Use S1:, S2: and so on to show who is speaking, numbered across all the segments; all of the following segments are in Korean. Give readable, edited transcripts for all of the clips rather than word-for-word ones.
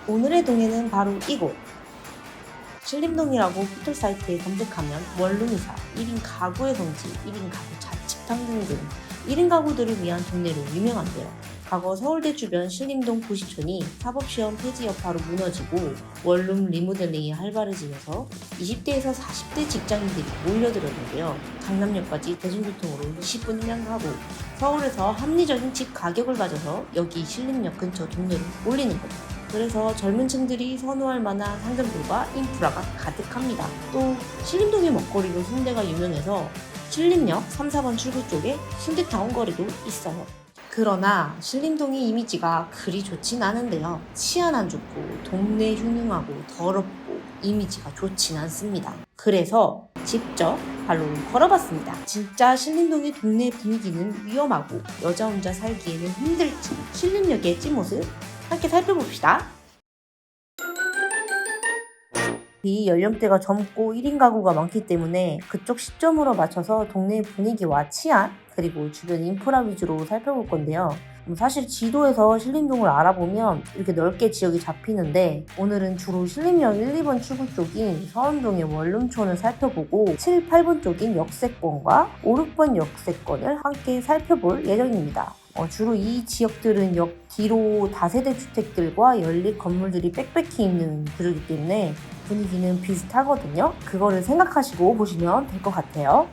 S1: 오늘의 동해는 바로 이곳! 신림동이라고 포털 사이트에 검색하면 원룸이사, 1인 가구의 성지, 1인 가구 자취방 등등 1인 가구들을 위한 동네로 유명한데요. 과거 서울대 주변 신림동 구시촌이 사법시험 폐지 여파로 무너지고 원룸 리모델링이 활발해지면서 20대에서 40대 직장인들이 몰려들었는데요. 강남역까지 대중교통으로 20분이면 가고 서울에서 합리적인 집 가격을 가져서 여기 신림역 근처 동네로 몰리는 겁니다. 그래서 젊은 층들이 선호할 만한 상점들과 인프라가 가득합니다. 또 신림동의 먹거리로 순대가 유명해서 신림역 3, 4번 출구 쪽에 순대타운 거리도 있어요. 그러나 신림동의 이미지가 그리 좋진 않은데요. 치안 안 좋고 동네 흉흉하고 더럽고 이미지가 좋진 않습니다. 그래서 직접 발로 걸어봤습니다. 진짜 신림동의 동네 분위기는 위험하고 여자 혼자 살기에는 힘들지 신림역의 찐모습 함께 살펴봅시다. 이 연령대가 젊고 1인 가구가 많기 때문에 그쪽 시점으로 맞춰서 동네 분위기와 치안 그리고 주변 인프라 위주로 살펴볼 건데요. 사실 지도에서 신림동을 알아보면 이렇게 넓게 지역이 잡히는데 오늘은 주로 신림역 1, 2번 출구 쪽인 서운동의 원룸촌을 살펴보고 7, 8번 쪽인 역세권과 5, 6번 역세권을 함께 살펴볼 예정입니다. 주로 이 지역들은 역 뒤로 다세대 주택들과 연립 건물들이 빽빽히 있는 구조이기 때문에 분위기는 비슷하거든요. 그거를 생각하시고 보시면 될 것 같아요.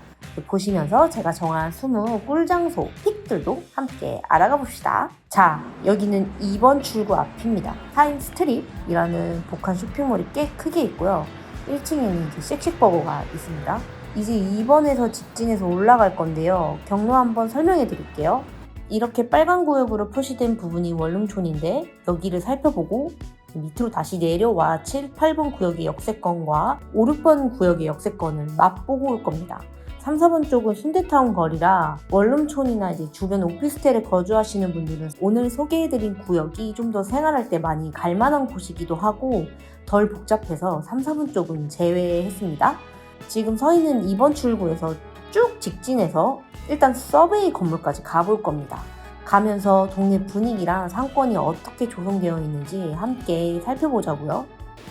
S1: 보시면서 제가 정한 20 꿀장소 픽들도 함께 알아가 봅시다. 자, 여기는 2번 출구 앞입니다. 타임스트립이라는 복합 쇼핑몰이 꽤 크게 있고요. 1층에는 이제 쉑쉑버거가 있습니다. 이제 2번에서 직진해서 올라갈 건데요. 경로 한번 설명해 드릴게요. 이렇게 빨간 구역으로 표시된 부분이 원룸촌인데 여기를 살펴보고 밑으로 다시 내려와 7, 8번 구역의 역세권과 5, 6번 구역의 역세권을 맛보고 올 겁니다. 3, 4번 쪽은 순대타운 거리라 원룸촌이나 이제 주변 오피스텔에 거주하시는 분들은 오늘 소개해드린 구역이 좀 더 생활할 때 많이 갈만한 곳이기도 하고 덜 복잡해서 3, 4번 쪽은 제외했습니다. 지금 서 있는 2번 출구에서 쭉 직진해서 일단 서베이 건물까지 가볼 겁니다. 가면서 동네 분위기랑 상권이 어떻게 조성되어 있는지 함께 살펴보자고요.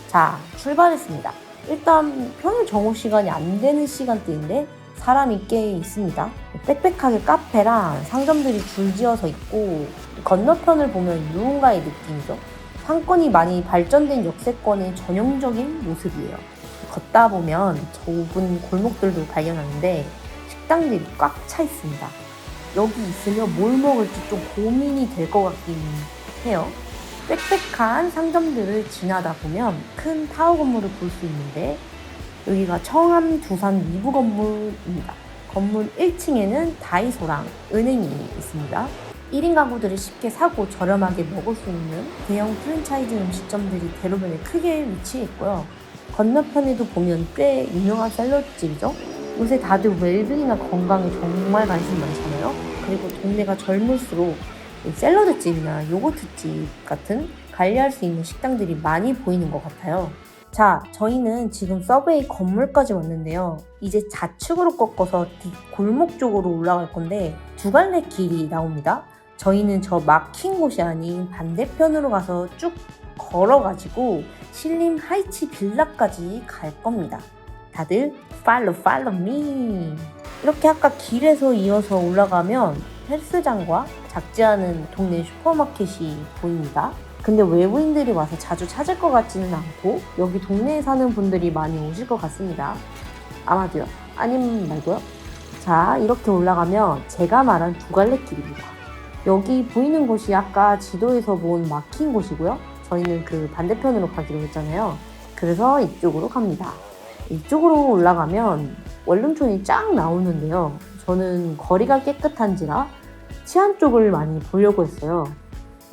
S1: 자, 출발했습니다. 일단 평일 정오 시간이 안 되는 시간대인데 사람이 꽤 있습니다. 빽빽하게 카페랑 상점들이 줄지어서 있고 건너편을 보면 유흥가의 느낌이죠. 상권이 많이 발전된 역세권의 전형적인 모습이에요. 걷다 보면 좁은 골목들도 발견하는데 식당들이 꽉 차 있습니다. 여기 있으면 뭘 먹을지 좀 고민이 될 것 같긴 해요. 빽빽한 상점들을 지나다 보면 큰 타워 건물을 볼 수 있는데 여기가 청암 두산 위브 건물입니다. 건물 1층에는 다이소랑 은행이 있습니다. 1인 가구들이 쉽게 사고 저렴하게 먹을 수 있는 대형 프랜차이즈 음식점들이 대로변에 크게 위치해 있고요. 건너편에도 보면 꽤 유명한 샐러드집이죠. 요새 다들 웰빙이나 건강에 정말 관심 많잖아요. 그리고 동네가 젊을수록 샐러드집이나 요거트집 같은 관리할 수 있는 식당들이 많이 보이는 것 같아요. 자, 저희는 지금 서베이 건물까지 왔는데요. 이제 좌측으로 꺾어서 뒷골목 쪽으로 올라갈 건데 두 갈래 길이 나옵니다. 저희는 저 막힌 곳이 아닌 반대편으로 가서 쭉 걸어가지고 신림 하이츠 빌라까지 갈 겁니다. 다들 팔로우 미. 이렇게 아까 길에서 이어서 올라가면 헬스장과 작지 않은 동네 슈퍼마켓이 보입니다. 근데 외부인들이 와서 자주 찾을 것 같지는 않고 여기 동네에 사는 분들이 많이 오실 것 같습니다. 아마도요. 아님 말고요. 자, 이렇게 올라가면 제가 말한 두 갈래 길입니다. 여기 보이는 곳이 아까 지도에서 본 막힌 곳이고요. 저희는 그 반대편으로 가기로 했잖아요. 그래서 이쪽으로 갑니다. 이쪽으로 올라가면 원룸촌이 쫙 나오는데요. 저는 거리가 깨끗한지라 치안 쪽을 많이 보려고 했어요.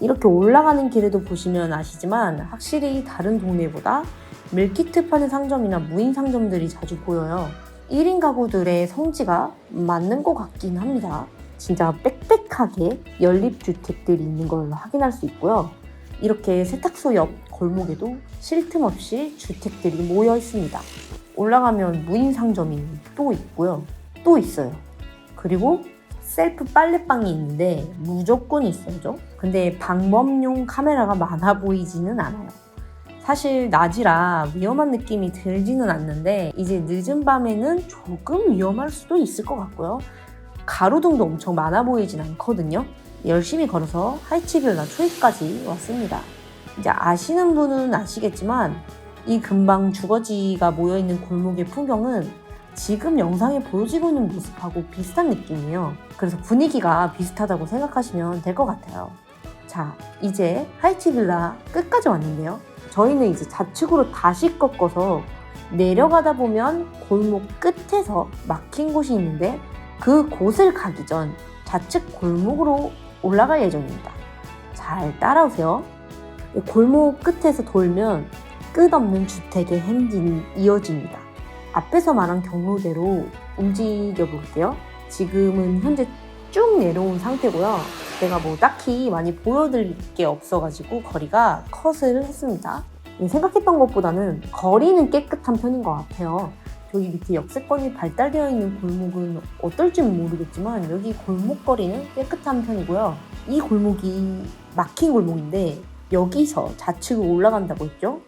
S1: 이렇게 올라가는 길에도 보시면 아시지만 확실히 다른 동네보다 밀키트 파는 상점이나 무인 상점들이 자주 보여요. 1인 가구들의 성지가 맞는 것 같긴 합니다. 진짜 빽빽하게 연립주택들이 있는 걸 확인할 수 있고요. 이렇게 세탁소 옆 골목에도 쉴 틈 없이 주택들이 모여 있습니다. 올라가면 무인 상점이 또 있고요. 또 있어요. 그리고 셀프 빨래방이 있는데 무조건 있어야죠. 근데 방범용 카메라가 많아 보이지는 않아요. 사실 낮이라 위험한 느낌이 들지는 않는데 이제 늦은 밤에는 조금 위험할 수도 있을 것 같고요. 가로등도 엄청 많아 보이진 않거든요. 열심히 걸어서 하이츠빌라 초입까지 왔습니다. 이제 아시는 분은 아시겠지만 이 근방 주거지가 모여있는 골목의 풍경은 지금 영상에 보여지고 있는 모습하고 비슷한 느낌이에요. 그래서 분위기가 비슷하다고 생각하시면 될 것 같아요. 자, 이제 하이츠빌라 끝까지 왔는데요. 저희는 이제 좌측으로 다시 꺾어서 내려가다 보면 골목 끝에서 막힌 곳이 있는데 그 곳을 가기 전 좌측 골목으로 올라갈 예정입니다. 잘 따라오세요. 골목 끝에서 돌면 끝없는 주택의 행진이 이어집니다. 앞에서 말한 경로대로 움직여 볼게요. 지금은 현재 쭉 내려온 상태고요. 제가 뭐 딱히 많이 보여드릴 게 없어가지고 거리가 컷을 했습니다. 생각했던 것보다는 거리는 깨끗한 편인 것 같아요. 저기 밑에 역세권이 발달되어 있는 골목은 어떨지는 모르겠지만 여기 골목거리는 깨끗한 편이고요. 이 골목이 막힌 골목인데 여기서 좌측으로 올라간다고 했죠?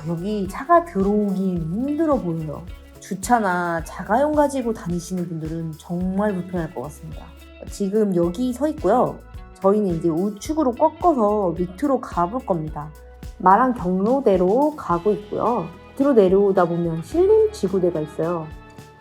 S1: 여기 차가 들어오기 힘들어 보여요. 주차나 자가용 가지고 다니시는 분들은 정말 불편할 것 같습니다. 지금 여기 서 있고요. 저희는 이제 우측으로 꺾어서 밑으로 가볼 겁니다. 말한 경로대로 가고 있고요. 밑으로 내려오다 보면 신림지구대가 있어요.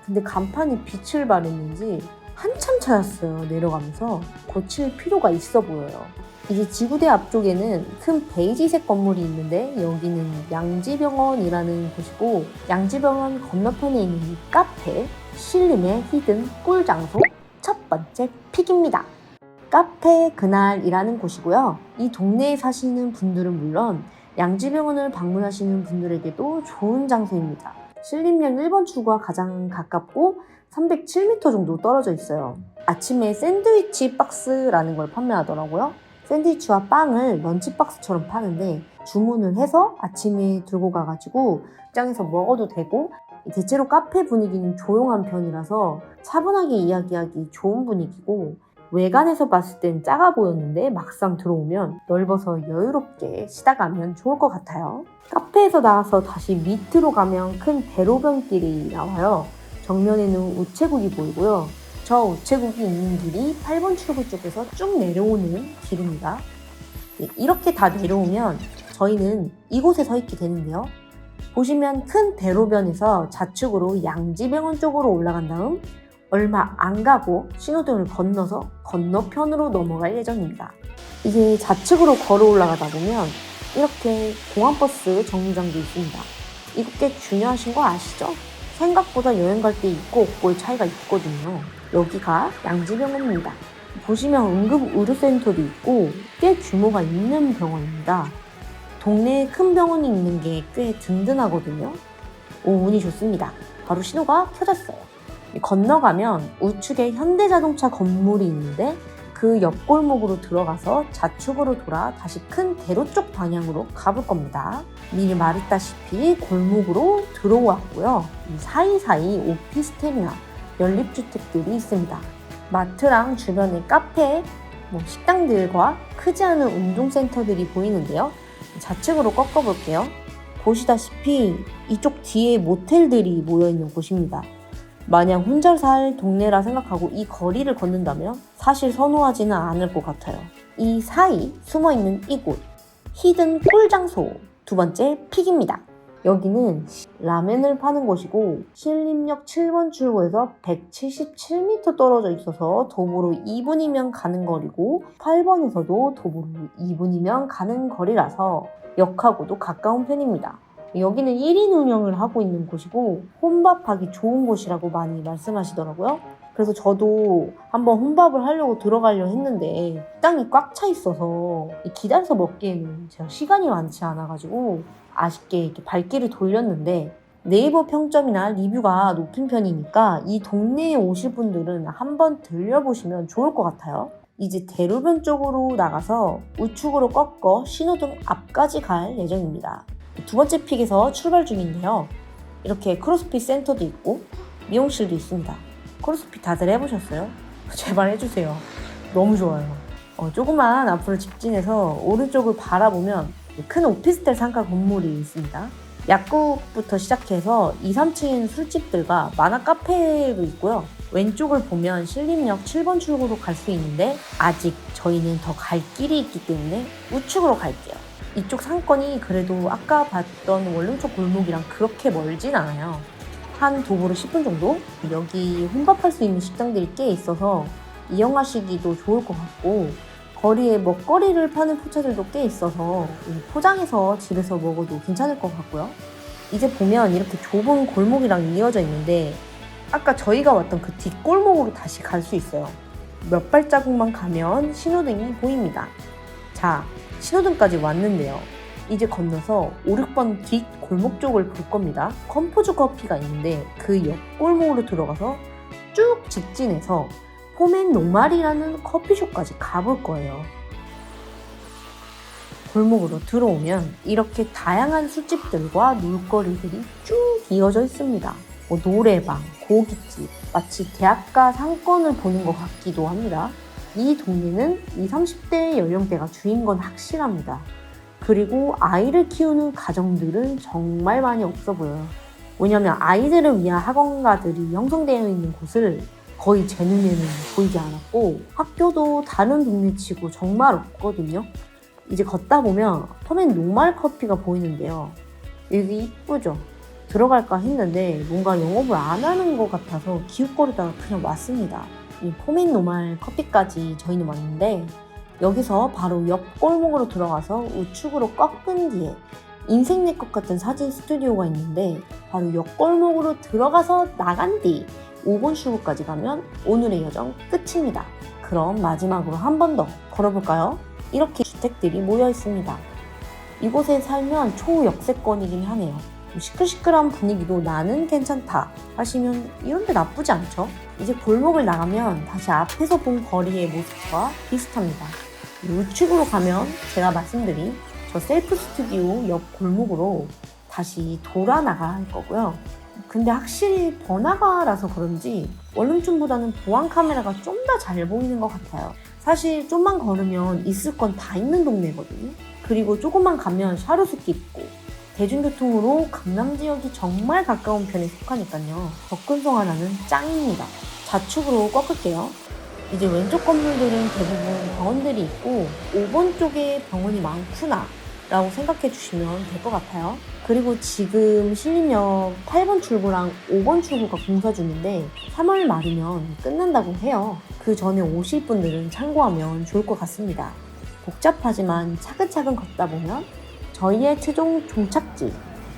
S1: 근데 간판이 빛을 발했는지 한참 찾았어요. 내려가면서 고칠 필요가 있어 보여요. 이제 지구대 앞쪽에는 큰 베이지색 건물이 있는데 여기는 양지병원이라는 곳이고 양지병원 건너편에 있는 이 카페 신림의 히든 꿀 장소 첫 번째 픽입니다. 카페 그날이라는 곳이고요. 이 동네에 사시는 분들은 물론 양지병원을 방문하시는 분들에게도 좋은 장소입니다. 신림역 1번 출구와 가장 가깝고 307m 정도 떨어져 있어요. 아침에 샌드위치 박스라는 걸 판매하더라고요. 샌드위치와 빵을 런치박스처럼 파는데 주문을 해서 아침에 들고 가가지고 직장에서 먹어도 되고 대체로 카페 분위기는 조용한 편이라서 차분하게 이야기하기 좋은 분위기고 외관에서 봤을 땐 작아 보였는데 막상 들어오면 넓어서 여유롭게 쉬다가면 좋을 것 같아요. 카페에서 나와서 다시 밑으로 가면 큰 대로변길이 나와요. 정면에는 우체국이 보이고요. 저 우체국이 있는 길이 8번 출구 쪽에서 쭉 내려오는 길입니다. 이렇게 다 내려오면 저희는 이곳에 서 있게 되는데요. 보시면 큰 대로변에서 좌측으로 양지병원 쪽으로 올라간 다음 얼마 안 가고 신호등을 건너서 건너편으로 넘어갈 예정입니다. 이제 좌측으로 걸어 올라가다 보면 이렇게 공항버스 정류장도 있습니다. 이거 꽤 중요하신 거 아시죠? 생각보다 여행 갈 때 있고 없고의 차이가 있거든요. 여기가 양지병원입니다. 보시면 응급의료센터도 있고 꽤 규모가 있는 병원입니다. 동네에 큰 병원이 있는 게 꽤 든든하거든요. 운이 좋습니다. 바로 신호가 켜졌어요. 건너가면 우측에 현대자동차 건물이 있는데 그 옆골목으로 들어가서 좌측으로 돌아 다시 큰 대로 쪽 방향으로 가볼 겁니다. 미리 말했다시피 골목으로 들어왔고요. 사이사이 오피스텔이나 연립주택들이 있습니다. 마트랑 주변에 카페, 식당들과 크지 않은 운동센터들이 보이는데요. 좌측으로 꺾어볼게요. 보시다시피 이쪽 뒤에 모텔들이 모여있는 곳입니다. 마냥 혼자 살 동네라 생각하고 이 거리를 걷는다면 사실 선호하지는 않을 것 같아요. 이 사이 숨어있는 이곳, 히든 꿀장소 두 번째 픽입니다. 여기는 라멘을 파는 곳이고 신림역 7번 출구에서 177m 떨어져 있어서 도보로 2분이면 가는 거리고 8번에서도 도보로 2분이면 가는 거리라서 역하고도 가까운 편입니다. 여기는 1인 운영을 하고 있는 곳이고 혼밥하기 좋은 곳이라고 많이 말씀하시더라고요. 그래서 저도 한번 혼밥을 하려고 들어가려 했는데 식당이 꽉 차 있어서 기다려서 먹기에는 제가 시간이 많지 않아가지고 아쉽게 이렇게 발길을 돌렸는데 네이버 평점이나 리뷰가 높은 편이니까 이 동네에 오실 분들은 한번 들려보시면 좋을 것 같아요. 이제 대로변 쪽으로 나가서 우측으로 꺾어 신호등 앞까지 갈 예정입니다. 두 번째 픽에서 출발 중인데요. 이렇게 크로스핏 센터도 있고 미용실도 있습니다. 크로스핏 다들 해보셨어요? 제발 해주세요. 너무 좋아요. 조금만 앞으로 직진해서 오른쪽을 바라보면 큰 오피스텔 상가 건물이 있습니다. 약국부터 시작해서 2, 3층에는 술집들과 만화 카페도 있고요. 왼쪽을 보면 신림역 7번 출구로 갈 수 있는데 아직 저희는 더 갈 길이 있기 때문에 우측으로 갈게요. 이쪽 상권이 그래도 아까 봤던 원룸촌 골목이랑 그렇게 멀진 않아요. 한 도보로 10분 정도? 여기 혼밥할 수 있는 식당들이 꽤 있어서 이용하시기도 좋을 것 같고 거리에 먹거리를 파는 포차들도 꽤 있어서 포장해서 집에서 먹어도 괜찮을 것 같고요. 이제 보면 이렇게 좁은 골목이랑 이어져 있는데 아까 저희가 왔던 그 뒷골목으로 다시 갈 수 있어요. 몇 발자국만 가면 신호등이 보입니다. 자, 신호등까지 왔는데요. 이제 건너서 5, 6번 뒷 골목 쪽을 볼 겁니다. 컴포즈 커피가 있는데 그 옆 골목으로 들어가서 쭉 직진해서 폼앤 노말이라는 커피숍까지 가볼 거예요. 골목으로 들어오면 이렇게 다양한 술집들과 놀거리들이 쭉 이어져 있습니다. 노래방, 고깃집, 마치 대학가 상권을 보는 것 같기도 합니다. 이 동네는 20, 30대 연령대가 주인 건 확실합니다. 그리고 아이를 키우는 가정들은 정말 많이 없어 보여요. 왜냐면 아이들을 위한 학원가들이 형성되어 있는 곳을 거의 제 눈에는 보이지 않았고 학교도 다른 동네치고 정말 없거든요. 이제 걷다 보면 펌앤 노말 커피가 보이는데요. 여기 이쁘죠? 들어갈까 했는데 뭔가 영업을 안 하는 것 같아서 기웃거리다가 그냥 왔습니다. 이 펌앤 노말 커피까지 저희는 왔는데 여기서 바로 옆 골목으로 들어가서 우측으로 꺾은 뒤에 인생 내 것 같은 사진 스튜디오가 있는데 바로 옆 골목으로 들어가서 나간 뒤 5번 출구까지 가면 오늘의 여정 끝입니다. 그럼 마지막으로 한 번 더 걸어볼까요? 이렇게 주택들이 모여 있습니다. 이곳에 살면 초역세권이긴 하네요. 시끌시끌한 분위기도 나는 괜찮다 하시면 이런 데 나쁘지 않죠? 이제 골목을 나가면 다시 앞에서 본 거리의 모습과 비슷합니다. 우측으로 가면 제가 말씀드린 저 셀프 스튜디오 옆 골목으로 다시 돌아 나갈 거고요. 근데 확실히 번화가라서 그런지 원룸촌보다는 보안 카메라가 좀 더 잘 보이는 것 같아요. 사실 좀만 걸으면 있을 건 다 있는 동네거든요. 그리고 조금만 가면 샤루스키 있고 대중교통으로 강남 지역이 정말 가까운 편에 속하니까요. 접근성 하나는 짱입니다. 좌측으로 꺾을게요. 이제 왼쪽 건물들은 대부분 병원들이 있고 5번 쪽에 병원이 많구나 라고 생각해 주시면 될 것 같아요. 그리고 지금 신림역 8번 출구랑 5번 출구가 공사 중인데 3월 말이면 끝난다고 해요. 그 전에 오실 분들은 참고하면 좋을 것 같습니다. 복잡하지만 차근차근 걷다 보면 저희의 최종 종착지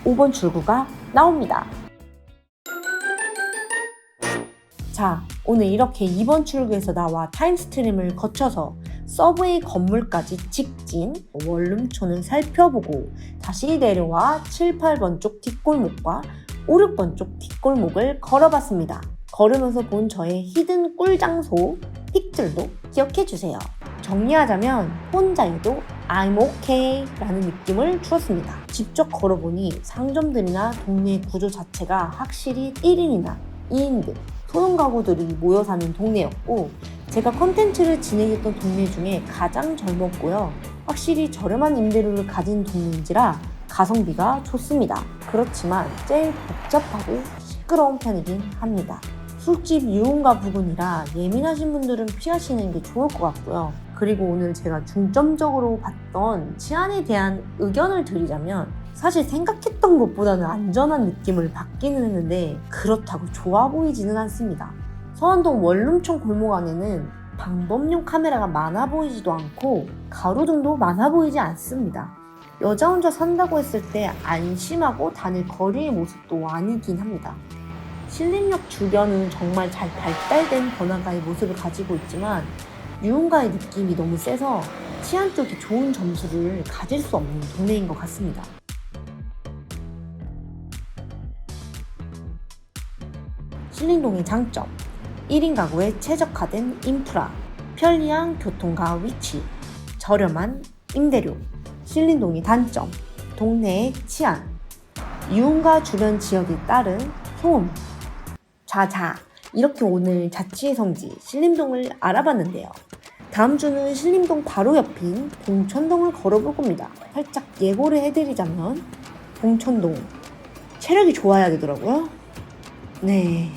S1: 5번 출구가 나옵니다. 자, 오늘 이렇게 2번 출구에서 나와 타임스트림을 거쳐서 서브웨이 건물까지 직진 원룸촌을 살펴보고 다시 내려와 7, 8번 쪽 뒷골목과 5, 6번 쪽 뒷골목을 걸어봤습니다. 걸으면서 본 저의 히든 꿀장소 픽들도 기억해주세요. 정리하자면 혼자여도 I'm okay 라는 느낌을 주었습니다. 직접 걸어보니 상점들이나 동네 구조 자체가 확실히 1인이나 2인들 소형 가구들이 모여 사는 동네였고 제가 컨텐츠를 진행했던 동네 중에 가장 젊었고요. 확실히 저렴한 임대료를 가진 동네인지라 가성비가 좋습니다. 그렇지만 제일 복잡하고 시끄러운 편이긴 합니다. 술집 유흥가 부근이라 예민하신 분들은 피하시는 게 좋을 것 같고요. 그리고 오늘 제가 중점적으로 봤던 치안에 대한 의견을 드리자면 사실 생각했던 것보다는 안전한 느낌을 받기는 했는데 그렇다고 좋아 보이지는 않습니다. 서안동 원룸촌 골목 안에는 방범용 카메라가 많아 보이지도 않고 가로등도 많아 보이지 않습니다. 여자 혼자 산다고 했을 때 안심하고 다닐 거리의 모습도 아니긴 합니다. 신림역 주변은 정말 잘 발달된 번화가의 모습을 가지고 있지만 유흥가의 느낌이 너무 세서 치안 쪽이 좋은 점수를 가질 수 없는 동네인 것 같습니다. 신림동의 장점 1인 가구에 최적화된 인프라, 편리한 교통과 위치, 저렴한 임대료. 신림동의 단점, 동네의 치안, 유흥가 주변 지역에 따른 소음. 자자, 이렇게 오늘 자취의 성지 신림동을 알아봤는데요. 다음 주는 신림동 바로 옆인 봉천동을 걸어볼 겁니다. 살짝 예고를 해드리자면 봉천동 체력이 좋아야 되더라고요. 네.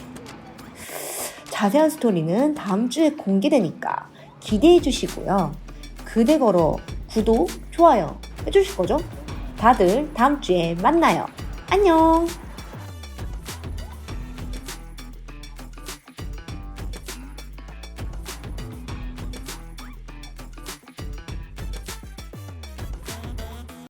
S1: 자세한 스토리는 다음 주에 공개되니까 기대해 주시고요. 그대 걸어 구독, 좋아요 해주실 거죠? 다들 다음 주에 만나요. 안녕!